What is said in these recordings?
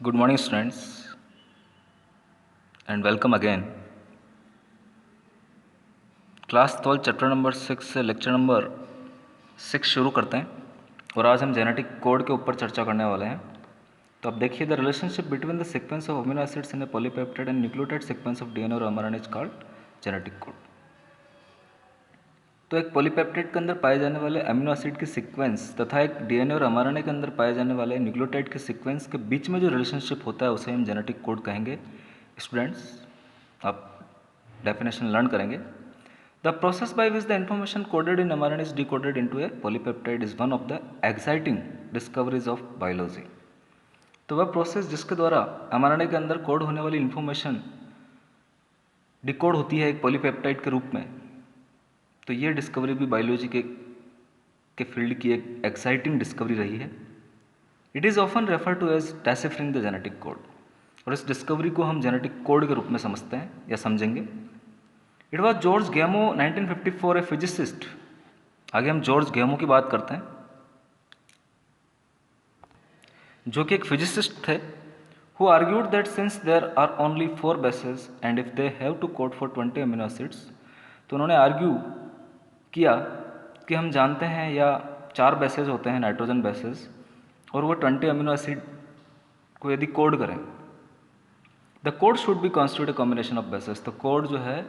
Good morning, students, and welcome again. Class 12 chapter number 6 से lecture number 6 शुरू करते हैं और आज हम जेनेटिक कोड के ऊपर चर्चा करने वाले हैं। तो अब देखिए, the relationship between the sequence of amino acids in A polypeptide and nucleotide sequence of DNA और mRNA is called genetic code. तो एक पॉलीपेप्टाइड के अंदर पाए जाने वाले अमीनो एसिड की सीक्वेंस तथा एक डीएनए और mRNA के अंदर पाए जाने वाले न्यूक्लियोटाइड के सीक्वेंस के बीच में जो रिलेशनशिप होता है उसे हम जेनेटिक कोड कहेंगे। स्टूडेंट्स, आप डेफिनेशन लर्न करेंगे। The process by which the information coded in mRNA is decoded into a polypeptide is one of the exciting discoveries of biology। तो वह प्रोसेस जिसके द्वारा mRNA के अंदर कोड होने वाली इन्फॉर्मेशन डिकोड होती है एक पॉलीपेप्टाइड के रूप में, तो ये डिस्कवरी भी बायोलॉजी के फील्ड की एक एक्साइटिंग डिस्कवरी रही है। It is often refer to as deciphering the genetic code, और इस डिस्कवरी को हम जेनेटिक कोड के रूप में समझते हैं या समझेंगे। It was George गैमो 1954 A physicist. आगे हम जॉर्ज गैमो की बात करते हैं, जो कि एक फिजिसिस्ट थे, who argued that since there are only 4 bases and if they have to code for 20 amino acids. तो उन्होंने आर्ग्यू किया कि हम जानते हैं या 4 बेसेस होते हैं नाइट्रोजन बेसेस, और वो 20 अमीनो एसिड को यदि कोड करें, the code should B constitute a combination of bases. तो कोड जो है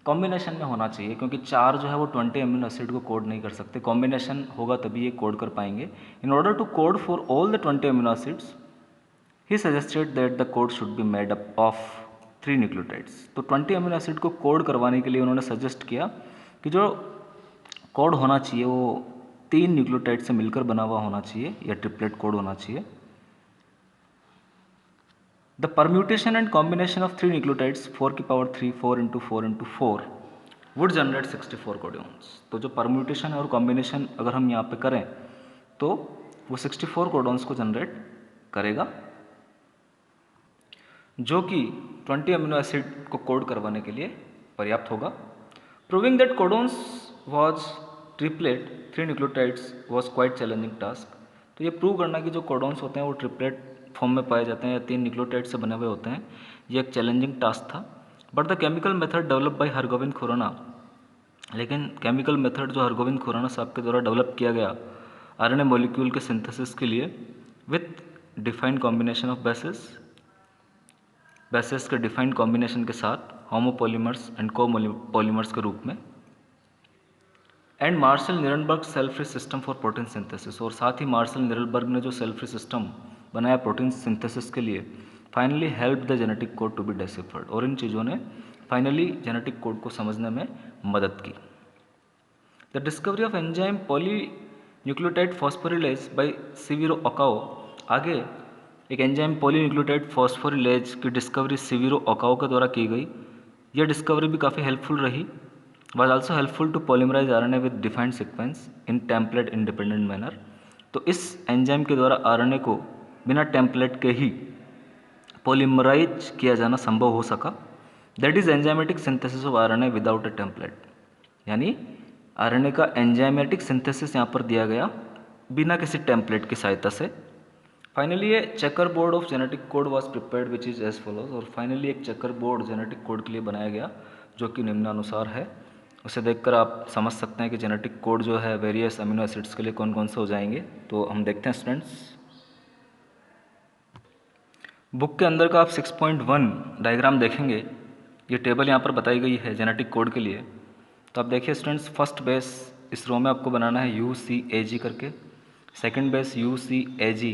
कॉम्बिनेशन में होना चाहिए, क्योंकि 4 जो है वो 20 अमीनो एसिड को कोड नहीं कर सकते, कॉम्बिनेशन होगा तभी ये कोड कर पाएंगे। In order to code for all the 20 amino acids he suggested that the code should be made up of 3 nucleotides. तो 20 अमीनो एसिड को कोड करवाने के लिए उन्होंने सजेस्ट किया कि जो कोड होना चाहिए वो 3 न्यूक्लियोटाइड से मिलकर बना हुआ होना चाहिए या ट्रिपलेट कोड होना चाहिए। The permutation and combination of 3 nucleotides 4 की power 3 4 into 4 into 4 would generate 64 codons. तो जो परम्यूटेशन और कॉम्बिनेशन अगर हम यहाँ पे करें तो वो 64 कोडॉन्स को जनरेट करेगा, जो कि 20 अमीनो एसिड को कोड करवाने के लिए पर्याप्त होगा। Proving that codons was triplet 3 nucleotides was quite challenging task. तो ये प्रूव करना कि जो कोडॉन्स होते हैं वो ट्रिपलेट फॉर्म में पाए जाते हैं या 3 न्यूक्लियोटाइड से बने हुए होते हैं, ये एक चैलेंजिंग टास्क था। But the chemical method develop by Hargobind Khorana, लेकिन केमिकल मेथड जो हरगोविंद खुराना साहब के द्वारा डेवलप किया गया आरएनए मॉलिक्यूल के सिंथेसिस के लिए with defined combination of bases के डिफाइंड कॉम्बिनेशन के साथ होमोपॉलीमर्स एंड कोपॉलीमर्स के रूप में, and Marshall Nirenberg cell free system for protein synthesis. और साथ ही मार्शल निरनबर्ग ने जो सेल फ्री सिस्टम बनाया प्रोटीन सिंथेसिस के लिए, finally help the genetic code to be deciphered. और इन चीज़ों ने फाइनली जेनेटिक कोड को समझने में मदद की। The discovery of enzyme polynucleotide phosphorylase by Severo Ochoa. आगे एक एंजाइम पॉलीन्यूक्लियोटाइड फॉस्फोरिलेज की डिस्कवरी सिविरो ओकाओ के द्वारा की गई। यह डिस्कवरी भी काफ़ी हेल्पफुल रही। was also helpful to polymerize RNA with defined sequence in template independent manner। तो इस एंजाइम के द्वारा आरएनए को बिना टेम्पलेट के ही पॉलीमराइज किया जाना संभव हो सका। That is enzymatic synthesis of RNA without A template, यानी आरएनए का एंजाइमेटिक सिंथेसिस यहाँ पर दिया गया बिना किसी टेम्पलेट की सहायता से। Finally a checker board of genetic code was prepared which is as follows. और फाइनली एक चेकर बोर्ड जेनेटिक कोड के लिए बनाया गया जो कि निम्नानुसार है। उसे देखकर आप समझ सकते हैं कि जेनेटिक कोड जो है वेरियस अमीनो एसिड्स के लिए कौन कौन से हो जाएंगे। तो हम देखते हैं स्टूडेंट्स, बुक के अंदर का आप 6.1 डायग्राम देखेंगे, ये टेबल यहाँ पर बताई गई है जेनेटिक कोड के लिए। तो आप देखिए स्टूडेंट्स, फर्स्ट बेस इस रो में आपको बनाना है UCAG करके, सेकंड बेस UCAG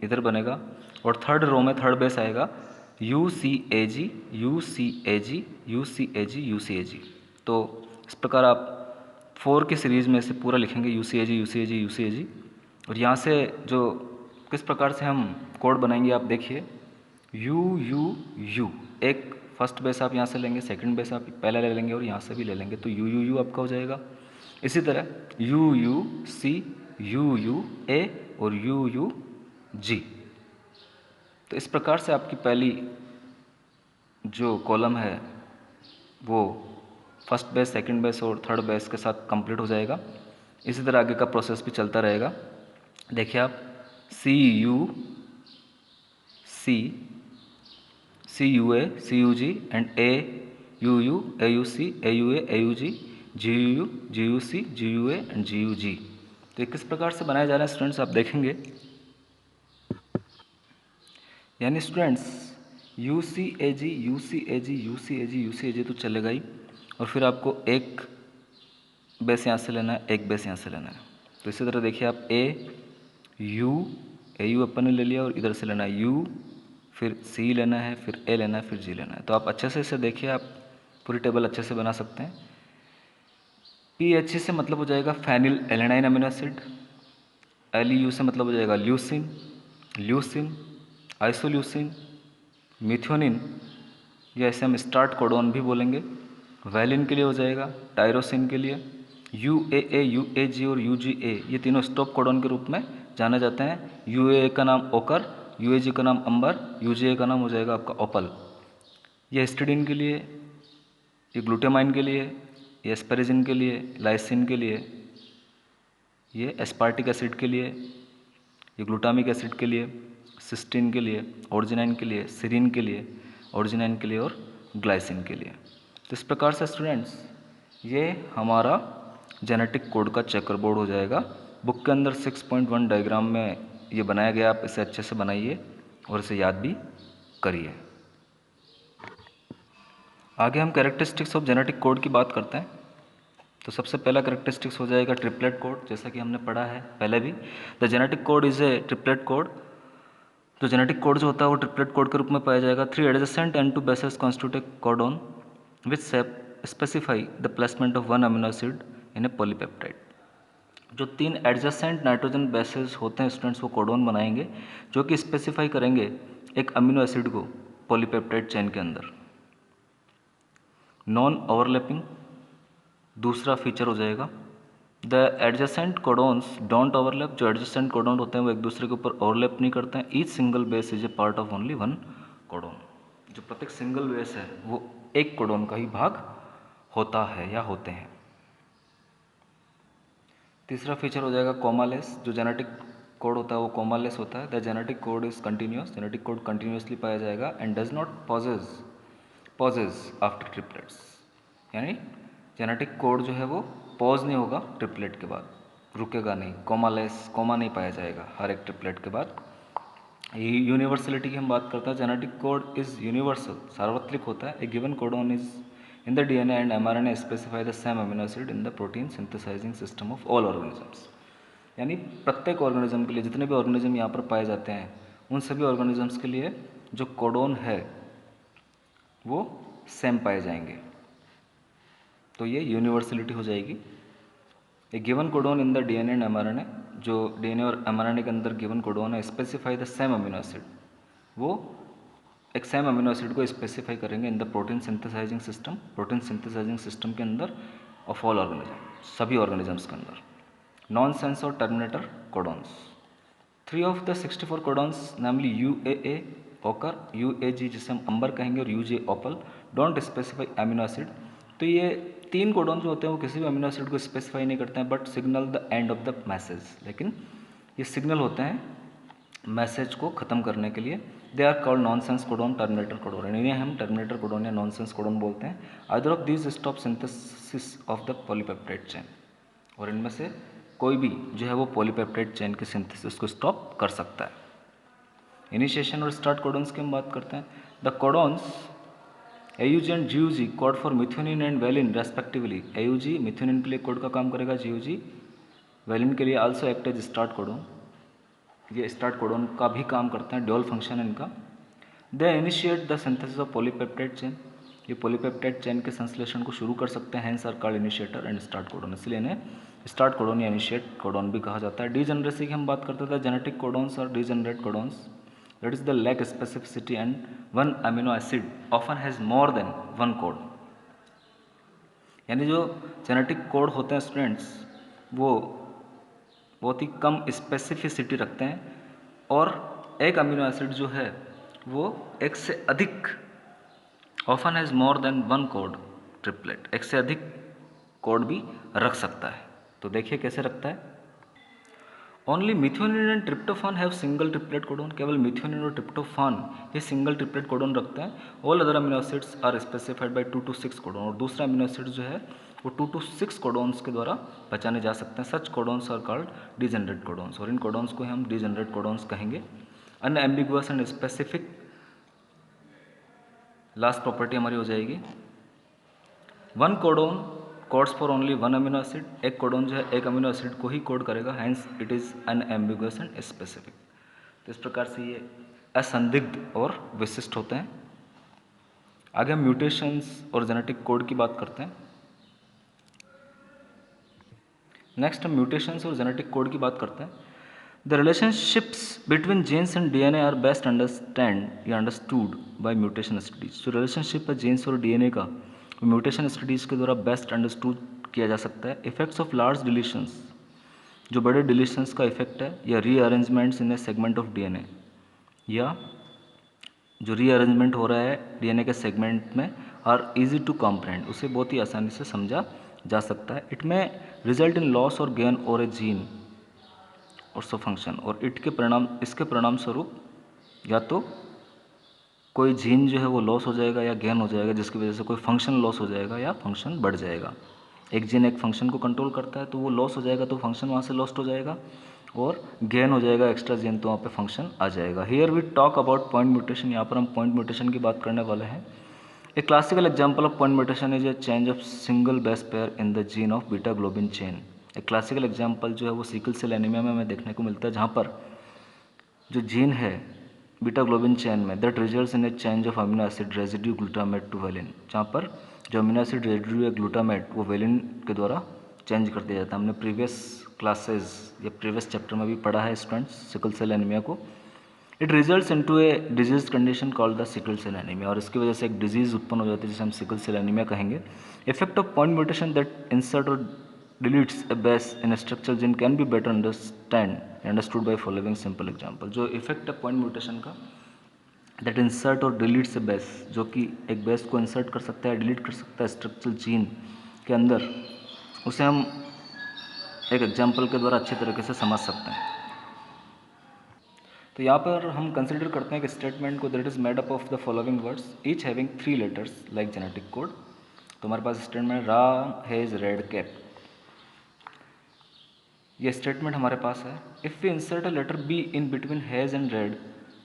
इधर बनेगा, और थर्ड रो में थर्ड बेस आएगा UCAG UCAG UCAG UCAG। तो इस प्रकार आप 4 की सीरीज़ में से पूरा लिखेंगे UCAG UCAG UCAG। और यहाँ से जो किस प्रकार से हम कोड बनाएंगे आप देखिए, UUU एक फर्स्ट बेस आप यहाँ से लेंगे, सेकंड बेस आप पहले ले लेंगे और यहाँ से भी ले लेंगे, तो UUU आपका हो जाएगा। इसी तरह UUC UUA और UUG। तो इस प्रकार से आपकी पहली जो कॉलम है वो फर्स्ट बेस, सेकंड बेस और थर्ड बेस के साथ कंप्लीट हो जाएगा। इसी तरह आगे का प्रोसेस भी चलता रहेगा। देखिए आप CUA, CUG and AUU, AUC, AUA, AUG, GUU, GUC, GUA and GUG। तो ये किस प्रकार से बनाए जा रहे हैं स्टूडेंट्स, आप देखेंगे। यानी students UCAG, UCAG, UCAG, UCAG तो चलेगा ही, और फिर आपको एक बेस यहाँ से लेना है, एक बेस यहाँ से लेना है। तो इसी तरह देखिए आप AU अपन ने ले लिया, और इधर से लेना है U, फिर C लेना है, फिर A लेना है, फिर G लेना है। तो आप अच्छे से इसे देखिए, आप पूरी टेबल अच्छे से बना सकते हैं। PHC से मतलब हो जाएगा phenyl alanine amino acid, LEU से मतलब हो जाएगा ल्यूसिन, ल्यूसिन, आइसोल्यूसिन, मिथ्योनिन, या इसे हम स्टार्ट कोडोन भी बोलेंगे। वैलिन के लिए हो जाएगा टायरोसिन के लिए UAA, UAG और UGA, ये तीनों स्टॉप कोडोन के रूप में जाने जाते हैं। UAA का नाम ओकर, UAG का नाम अंबर, UGA का नाम हो जाएगा आपका ओपल। ये हिस्टिडीन के लिए, ये ग्लूटामाइन के लिए, ये एस्पेरेजिन के लिए, लाइसिन के लिए, ये एस्पार्टिक एसिड के लिए, ये ग्लूटामिक एसिड के लिए, सिस्टीन के लिए, ऑर्जिनाइन के लिए, सीरीन के लिए, ऑर्जिनाइन के लिए और ग्लाइसिन के लिए। तो इस प्रकार से स्टूडेंट्स ये हमारा जेनेटिक कोड का चेकर बोर्ड हो जाएगा। बुक के अंदर 6.1 डायग्राम में ये बनाया गया, आप इसे अच्छे से बनाइए और इसे याद भी करिए। आगे हम कैरेक्टरिस्टिक्स ऑफ जेनेटिक कोड की बात करते हैं। तो सबसे पहला कैरेक्टरिस्टिक्स हो जाएगा ट्रिपलेट कोड, जैसा कि हमने पढ़ा है पहले भी। The genetic code is a triplet code. तो जेनेटिक कोड जो होता है वो ट्रिपलेट कोड के रूप में पाया जाएगा। 3 adjacent and 2 bases constitute A codon which specify the placement of 1 amino acid in A polypeptide. जो 3 एडजेसेंट नाइट्रोजन बेसेस होते हैं स्टूडेंट्स, वो कोडोन बनाएंगे जो कि स्पेसिफाई करेंगे एक अमीनो एसिड को पॉलीपेप्टाइड चेन के अंदर। नॉन ओवरलैपिंग दूसरा फीचर हो जाएगा। The adjacent codons don't overlap. जो एडजेसेंट कोडोन होते हैं वो एक दूसरे के ऊपर ओवरलैप नहीं करते हैं। Each single base is a part of only 1 codon. जो प्रत्येक सिंगल बेस है वो एक कोडोन का ही भाग होता है या होते हैं। तीसरा फीचर हो जाएगा कोमालेस। जो जेनेटिक कोड होता है वो कोमालेस होता है। The genetic code is continuous. Genetic code continuously पाया जाएगा and does not pauses after triplets. यानी जेनेटिक कोड जो है वो पॉज नहीं होगा ट्रिपलेट के बाद, रुकेगा नहीं। कोमालेस, कोमा नहीं पाया जाएगा हर एक ट्रिपलेट के बाद। यूनिवर्सलिटी की हम बात करते हैं। जेनेटिक कोड इज यूनिवर्सल, सार्वत्रिक होता है। A given codon is in the DNA and mRNA specify the same amino acid in the protein synthesizing system of all organisms. यानी प्रत्येक ऑर्गेनिज्म के लिए, जितने भी ऑर्गेनिज्म यहाँ पर पाए जाते हैं, उन सभी ऑर्गेनिजम्स के लिए जो कोडोन है वो सेम पाए जाएंगे। तो ये यूनिवर्सलिटी हो जाएगी। A given codon in the DNA and mRNA, जो DNA और mRNA के अंदर गिवन कोडोन है, specify the same amino acid, वो एक सेम अमीनो एसिड को स्पेसिफाई करेंगे in the protein synthesizing system, protein synthesizing system के अंदर ऑफ ऑल ऑर्गेनिज्म, सभी ऑर्गेनिजम्स के अंदर। नॉनसेंस और terminator codons. 3 of the 64 codons namely UAA ochre, UAG जिसे हम अंबर कहेंगे, और UG opal don't specify amino acid. तो ये 3 कोडोन जो होते हैं वो किसी भी अमीनो एसिड को स्पेसिफाई नहीं करते हैं, but signal the end of the message. लेकिन ये सिग्नल होते हैं मैसेज को ख़त्म करने के लिए। They are called nonsense codon, terminator codon. इन्हें हम टर्मिनेटर कोडोन या नॉनसेंस कोडोन बोलते हैं। Either of these stop synthesis of the polypeptide chain. और इनमें से कोई भी जो है वो पॉलीपेप्टाइड चेन के सिंथेसिस को स्टॉप कर सकता है। इनिशिएशन और स्टार्ट कोडोन्स की हम बात करते हैं। The codons AUG and GUG code for methionine and valine respectively. AUG methionine के लिए कोड का काम करेगा, GUG वेलिन के लिए also act as start codon. ये स्टार्ट कोडोन का भी काम करते हैं, ड्यूल फंक्शन है इनका। They initiate the synthesis of polypeptide chain. ये पॉलीपेप्टाइड चेन के संश्लेषण को शुरू कर सकते हैं, hence are called initiator and start codon. इसलिए इन्हें स्टार्ट कोडोन या इनिशिएट कोडोन भी कहा जाता है। डीजनरेसी की हम बात करते थे। जेनेटिक कोडोन्स और degenerate codons, that is the lack specificity and one amino acid often has more than one code। यानी जो जेनेटिक कोड होते हैं स्टूडेंट्स वो बहुत ही कम स्पेसिफिसिटी रखते हैं, और एक अमीनो एसिड जो है वो एक से अधिक, often has more than one code triplet, एक से अधिक कोड भी रख सकता है। तो देखिए कैसे रखता है। Only methionine and tryptophan have single triplet codon, केवल मिथ्योनिन और ट्रिप्टोफान ये सिंगल ट्रिपलेट कोडोन रखते हैं। All other amino acids are specified by 2 to 6 codon, और दूसरा अमीनो एसिड जो है वो 2 to 6 कोडोन्स के द्वारा पहचाने जा सकते हैं। Such codons are called degenerate codons, और इन कोडोन्स को हम डिजेनरेट कोडोन्स कहेंगे। Unambiguous and specific last property हमारी हो जाएगी, one codon codes for only one amino acid, एक कोडोन जो है एक अमीनो एसिड को ही कोड करेगा, hence it is unambiguous and specific. तो इस प्रकार से ये असंदिग्ध और विशिष्ट होते हैं। आगे हम म्यूटेशंस और जेनेटिक कोड की बात करते हैं। नेक्स्ट हम म्यूटेशंस और जेनेटिक कोड की बात करते हैं। The relationships between genes and DNA are best understand या अंडरस्टूड बाय म्यूटेशन स्टडीज। जो रिलेशनशिप है जीन्स और डीएनए का, म्यूटेशन स्टडीज के द्वारा बेस्ट अंडरस्टूड किया जा सकता है। इफेक्ट्स ऑफ लार्ज डिलीशंस, जो बड़े डिलीशंस का इफेक्ट है, या rearrangements in A segment of DNA, या जो रीअरेंजमेंट हो रहा है डीएनए के सेगमेंट में, आर इजी टू कॉम्प्रहेंड, उसे बहुत ही आसानी से समझा जा सकता है। इट में रिजल्ट इन लॉस और गेन और ए जीन और सो फंक्शन, और इसके परिणाम स्वरूप या तो कोई जीन जो है वो लॉस हो जाएगा या गेन हो जाएगा, जिसकी वजह से कोई फंक्शन लॉस हो जाएगा या फंक्शन बढ़ जाएगा। एक जीन एक फंक्शन को कंट्रोल करता है, तो वो लॉस हो जाएगा तो फंक्शन वहाँ से लॉस्ट हो जाएगा, और गेन हो जाएगा एक्स्ट्रा जीन तो वहाँ पे फंक्शन आ जाएगा। Here we talk about point mutation, यहाँ पर हम पॉइंट म्यूटेशन की बात करने वाले हैं। ए classical example of point mutation is a change of single base pair in the gene of beta globin chain. एक क्लासिकल एग्जाम्पल जो है वो सिकल सेल एनीमिया में हमें देखने को मिलता है, जहाँ पर जो जीन है बीटा ग्लोबिन चेन में, that results in a change of amino acid residue glutamate to valine, जहाँ पर जो अमीनो एसिड रेजिड्यू है ग्लूटामेट वो वेलिन के द्वारा चेंज कर दिया जाता है। हमने प्रीवियस क्लासेस या प्रीवियस चैप्टर में भी पढ़ा है स्टूडेंट्स सिकल सेल एनीमिया को। It results into a disease condition called the sickle cell anaemia, और इसकी वजह से एक डिजीज उत्पन्न हो जाती है जिसे हम सिकल सेल एनीमिया कहेंगे। Effect of point mutation that insert or deletes a base in a structure gene can be better understood by following simple example. जो इफेक्ट है पॉइंट म्यूटेशन का, that insert or deletes a base, जो कि एक base को insert कर सकता है, डिलीट कर सकता है स्ट्रक्चरल जीन के अंदर, उसे हम एक एग्जाम्पल के द्वारा अच्छे तरीके से समझ सकते हैं। तो यहाँ पर हम कंसिडर करते हैं कि स्टेटमेंट को, that is made up of the following words each having 3 letters like genetic code. तो हमारे पास statement Ram has red cap, ये स्टेटमेंट हमारे पास है। If we insert a letter B in between has and red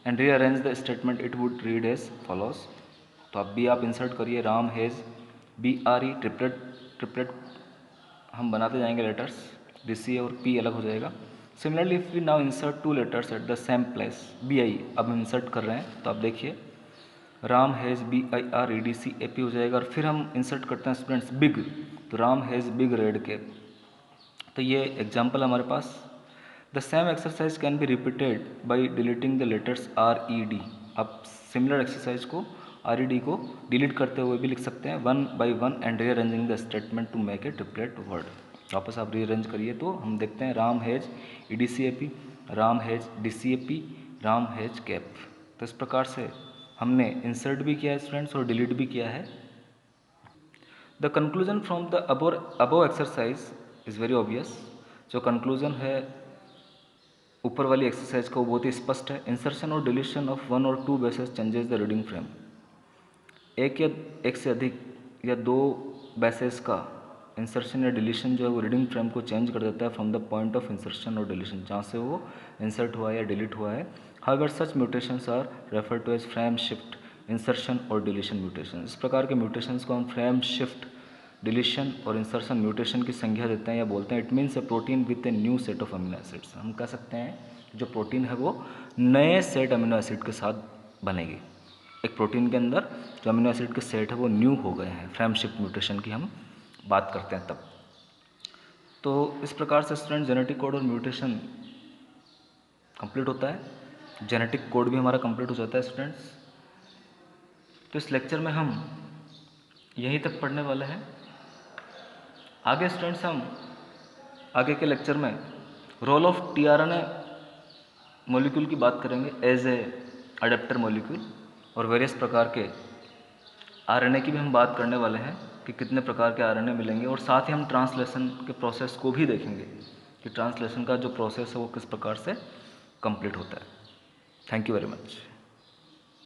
and rearrange the statement, it would read as follows. तो अब B आप इंसर्ट करिए, राम हैज BRE, ट्रिपलेट हम बनाते जाएंगे लेटर्स, DC और P अलग हो जाएगा। Similarly if we now insert 2 letters at the same place, BI अब हम इंसर्ट कर रहे हैं, तो आप देखिए राम हैज़ BIREDCAP हो जाएगा। और फिर हम इंसर्ट करते हैं स्टूडेंट्स बिग, तो Ram has big red cap. तो ये एग्जाम्पल हमारे पास। The same exercise can be repeated by deleting the letters RED। आप सिमिलर एक्सरसाइज को RED को डिलीट करते हुए भी लिख सकते हैं, 1 by 1 and rearranging the statement to make a triplet word. वापस आप रीअरेंज करिए तो हम देखते हैं Ram has EDCAP, Ram has DCAP, Ram has cap. तो इस प्रकार से हमने इंसर्ट भी किया है स्टूडेंट्स और डिलीट भी किया है। The conclusion from the above exercise is very obvious. जो कंक्लूजन है ऊपर वाली एक्सरसाइज का वो बहुत ही स्पष्ट है। इंसर्शन और deletion of 1 or 2 bases changes the reading frame. एक से अधिक या 2 बेसेस का इंसर्शन या डिलीशन जो है वो रीडिंग फ्रेम को चेंज कर देता है from the point of insertion और डिलीशन, जहाँ से वो इंसर्ट हुआ है या डिलीट हुआ है। However such mutations are refer to as frame shift, insertion और डिलीशन म्यूटेशन। इस प्रकार के म्यूटेशंस को हम फ्रेम शिफ्ट, डिलीशन और इंसर्शन म्यूटेशन की संज्ञा देते हैं या बोलते हैं। It means a protein with a new set of amino acids. हम कह सकते हैं जो प्रोटीन है वो नए सेट अमीनो एसिड के साथ बनेगी। एक प्रोटीन के अंदर जो अमीनो एसिड के सेट है वो न्यू हो गए हैं। फ्रेम शिफ्ट म्यूटेशन की हम बात करते हैं तब। तो इस प्रकार से स्टूडेंट जेनेटिक कोड और म्यूटेशन कंप्लीट होता है। जेनेटिक कोड भी हमारा कंप्लीट हो जाता है स्टूडेंट्स। तो इस लेक्चर में हम यहीं तक पढ़ने वाले हैं। आगे स्टूडेंट्स हम आगे के लेक्चर में रोल ऑफ tRNA मॉलिक्यूल की बात करेंगे एज ए अडेप्टर मॉलिक्यूल, और वेरियस प्रकार के RNA की भी हम बात करने वाले हैं कि कितने प्रकार के RNA मिलेंगे, और साथ ही हम ट्रांसलेशन के प्रोसेस को भी देखेंगे कि ट्रांसलेशन का जो प्रोसेस है वो किस प्रकार से कंप्लीट होता है। Thank you very much.